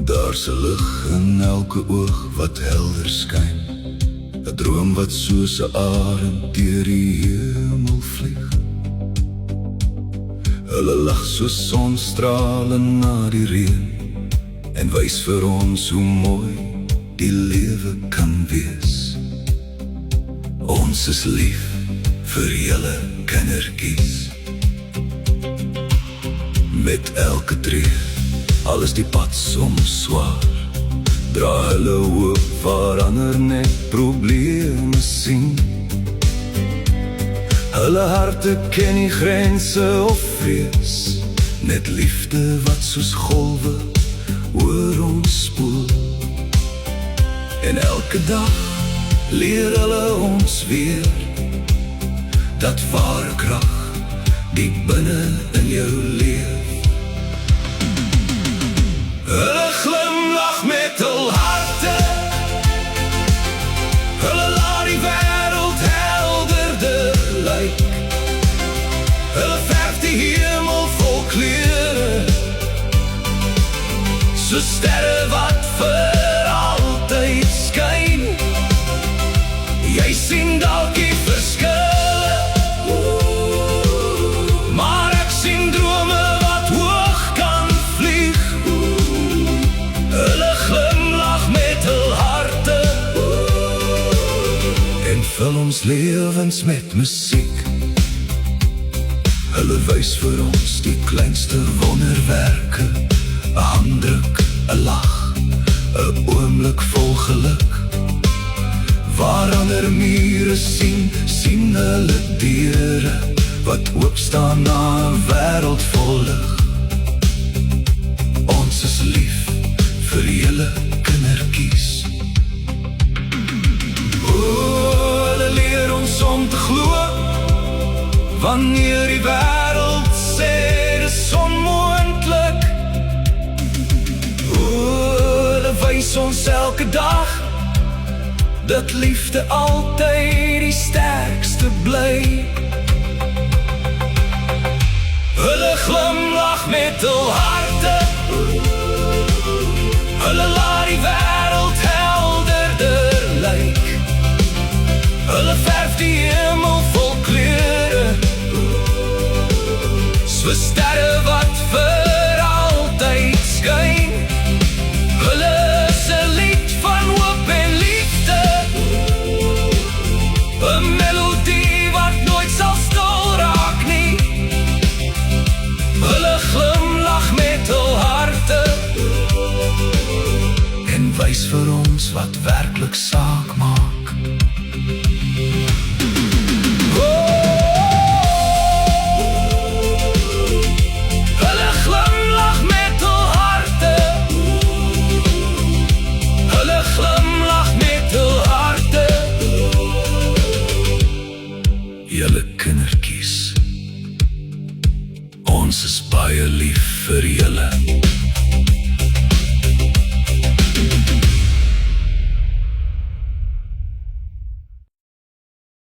Daar's 'n lig in elke oog wat helder skyn, 'n droom wat soos 'n arend deur die hemel vlieg. Hulle lag soos sonstrale na die reën en wys vir ons hoe mooi die lewe kan wees. Ons is lief vir julle kindertjies. Met elke tree, al is die pad soms swaar, dra hulle hoop waar ander net probleme sien. Hulle harte ken nie grense of vrees, net liefde wat soos golwe oor ons spoel. En elke dag leer hulle ons weer dat ware krag diep binne in jou leef. Hulle glimlag met hul harte, hulle laat die wêreld helderder lyk. Hulle verf die hemel vol kleure, so sterre wat vir altyd skyn. Jy sien dalk die verskille, maar ek sien drome wat hoog kan vlieg. Hulle glimlag met hul harte en vul ons lewens met musiek. Hulle wys vir ons die kleinste wonderwerke, 'n handdruk, 'n lag, 'n oomblik vol geluk. Waar ander mure sien, sien hulle deure wat oopstaan na 'n wêreld vol lig. Ons is lief vir julle kindertjies. Hulle leer ons om te glo, wanneer die wêreld sê dis onmoontlik. Hulle wys ons elke dag dat liefde altyd die sterkste bly. Hulle glimlag met hul harte, hulle laat die wêreld helderder lyk. Hulle verf die hemel vol kleure, so sterre wat vir altyd skyn. Hulle is 'n lied van hoop en liefde, 'n melodie wat nooit sal stil raak nie. Hulle glimlag met hul harte en wys vir ons wat werklik saak maak. Hulle glimlag met hul harte, hulle glimlag met hul harte. Julle kindertjies, ons is baie lief vir julle.